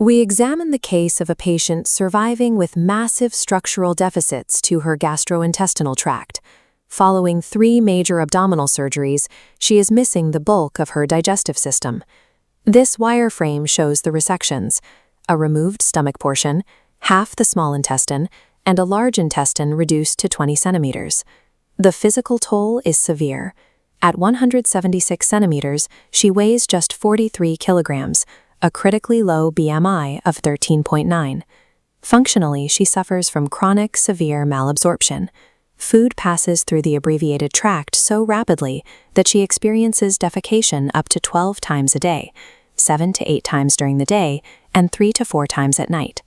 We examine the case of a patient surviving with massive structural deficits to her gastrointestinal tract. Following 3 major abdominal surgeries, she is missing the bulk of her digestive system. This wireframe shows the resections: a removed stomach portion, half the small intestine, and a large intestine reduced to 20 centimeters. The physical toll is severe. At 176 centimeters, she weighs just 43 kilograms, a critically low BMI of 13.9. Functionally, she suffers from chronic severe malabsorption. Food passes through the abbreviated tract so rapidly that she experiences defecation up to 12 times a day, 7 to 8 times during the day, and 3 to 4 times at night.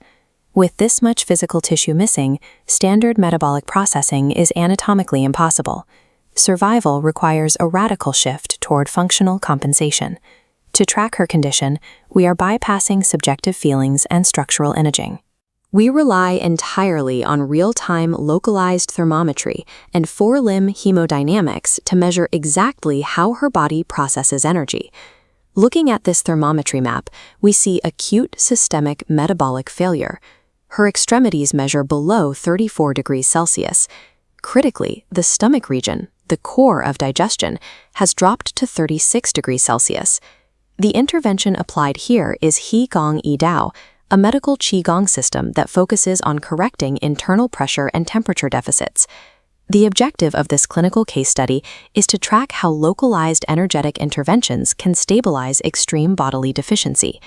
With this much physical tissue missing, standard metabolic processing is anatomically impossible. Survival requires a radical shift toward functional compensation. To track her condition, we are bypassing subjective feelings and structural imaging. We rely entirely on real-time localized thermometry and 4-limb hemodynamics to measure exactly how her body processes energy. Looking at this thermometry map, we see acute systemic metabolic failure. Her extremities measure below 34 degrees Celsius. Critically, the stomach region, the core of digestion, has dropped to 36 degrees Celsius. The intervention applied here is He Gong Yi Dao, a medical Qigong system that focuses on correcting internal pressure and temperature deficits. The objective of this clinical case study is to track how localized energetic interventions can stabilize extreme bodily deficiency.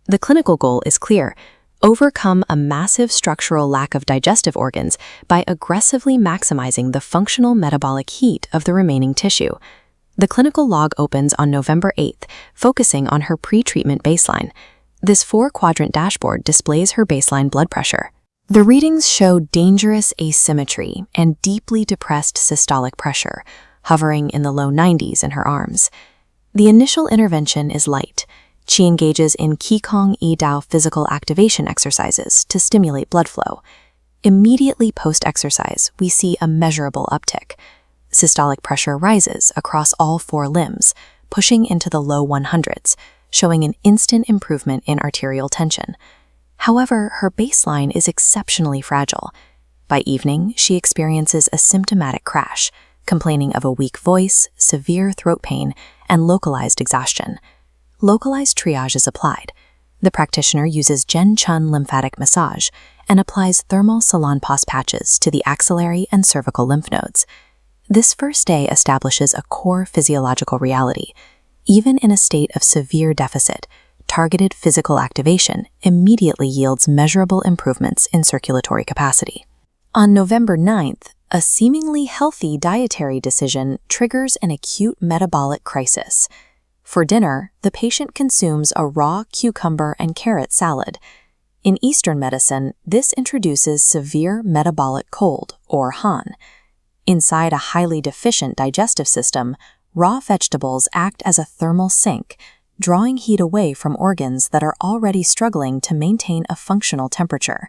The clinical goal is clear: overcome a massive structural lack of digestive organs by aggressively maximizing the functional metabolic heat of the remaining tissue. The clinical log opens on November 8th, focusing on her pre-treatment baseline. This 4-quadrant dashboard displays her baseline blood pressure. The readings show dangerous asymmetry and deeply depressed systolic pressure, hovering in the low 90s in her arms. The initial intervention is light. She engages in Qigong Yi Dao physical activation exercises to stimulate blood flow. Immediately post-exercise, we see a measurable uptick. Systolic pressure rises across all 4 limbs, pushing into the low 100s, showing an instant improvement in arterial tension. However, her baseline is exceptionally fragile. By evening, she experiences a symptomatic crash, complaining of a weak voice, severe throat pain, and localized exhaustion. Localized triage is applied. The practitioner uses Jen Chun lymphatic massage and applies thermal Salonpas patches to the axillary and cervical lymph nodes. This first day establishes a core physiological reality. Even in a state of severe deficit, targeted physical activation immediately yields measurable improvements in circulatory capacity. On November 9th, a seemingly healthy dietary decision triggers an acute metabolic crisis. For dinner, the patient consumes a raw cucumber and carrot salad. In Eastern medicine, this introduces severe metabolic cold, or Han. Inside a highly deficient digestive system, raw vegetables act as a thermal sink, drawing heat away from organs that are already struggling to maintain a functional temperature.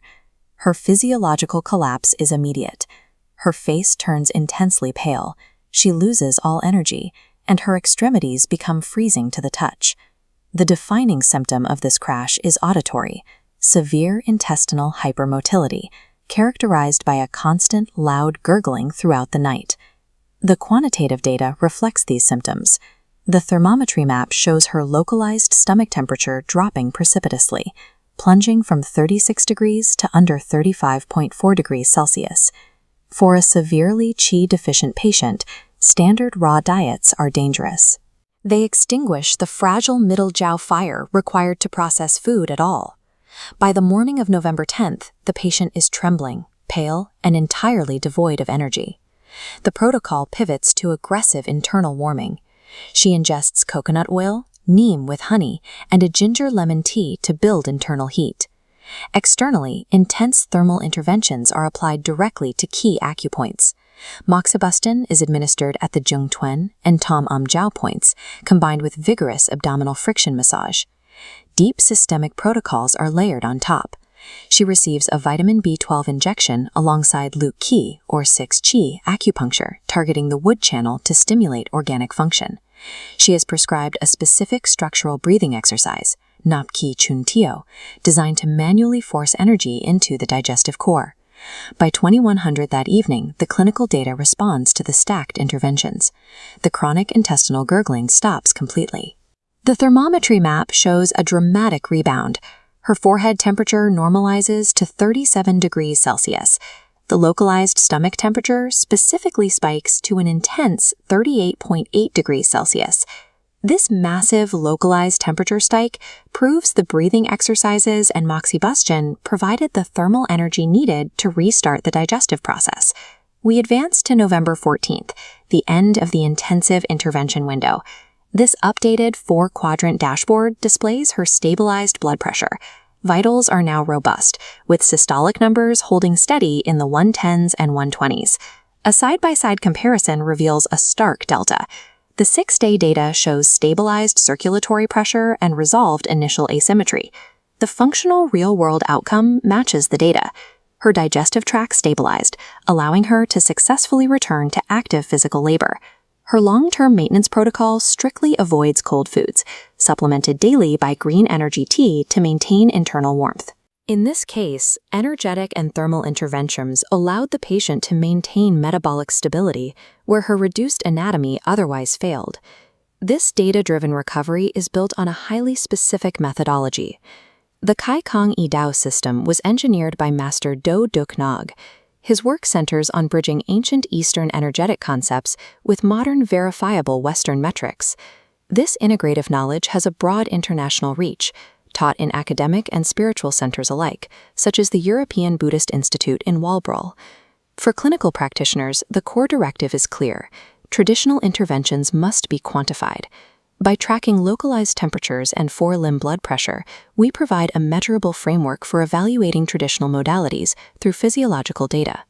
Her physiological collapse is immediate. Her face turns intensely pale, she loses all energy, and her extremities become freezing to the touch. The defining symptom of this crash is auditory: severe intestinal hypermotility, characterized by a constant, loud gurgling throughout the night. The quantitative data reflects these symptoms. The thermometry map shows her localized stomach temperature dropping precipitously, plunging from 36 degrees to under 35.4 degrees Celsius. For a severely Qi-deficient patient, standard raw diets are dangerous. They extinguish the fragile middle jiao fire required to process food at all. By the morning of November 10th, the patient is trembling, pale, and entirely devoid of energy. The protocol pivots to aggressive internal warming. She ingests coconut oil, neem with honey, and a ginger lemon tea to build internal heat. Externally, intense thermal interventions are applied directly to key acupoints. Moxibustion is administered at the Zhengtuan and Tom Jiao points, combined with vigorous abdominal friction massage. Deep systemic protocols are layered on top. She receives a vitamin B12 injection alongside Luke Qi or 6-Qi acupuncture, targeting the wood channel to stimulate organic function. She is prescribed a specific structural breathing exercise, napki chuntio, designed to manually force energy into the digestive core. By 2100 that evening, the clinical data responds to the stacked interventions. The chronic intestinal gurgling stops completely. The thermometry map shows a dramatic rebound. Her forehead temperature normalizes to 37 degrees Celsius. The localized stomach temperature specifically spikes to an intense 38.8 degrees Celsius. This massive localized temperature spike proves the breathing exercises and moxibustion provided the thermal energy needed to restart the digestive process. We advance to November 14th, the end of the intensive intervention window. This updated 4-quadrant dashboard displays her stabilized blood pressure. Vitals are now robust, with systolic numbers holding steady in the 110s and 120s. A side-by-side comparison reveals a stark delta. The 6-day data shows stabilized circulatory pressure and resolved initial asymmetry. The functional real-world outcome matches the data. Her digestive tract stabilized, allowing her to successfully return to active physical labor. Her long-term maintenance protocol strictly avoids cold foods, supplemented daily by green energy tea to maintain internal warmth. In this case, energetic and thermal interventions allowed the patient to maintain metabolic stability where her reduced anatomy otherwise failed. This data-driven recovery is built on a highly specific methodology. The Kai Kong I Dao system was engineered by Master Do Duk Nog. His work centers on bridging ancient Eastern energetic concepts with modern verifiable Western metrics. This integrative knowledge has a broad international reach, taught in academic and spiritual centers alike, such as the European Buddhist Institute in Walbrol. For clinical practitioners, the core directive is clear. Traditional interventions must be quantified. By tracking localized temperatures and forelimb blood pressure, we provide a measurable framework for evaluating traditional modalities through physiological data.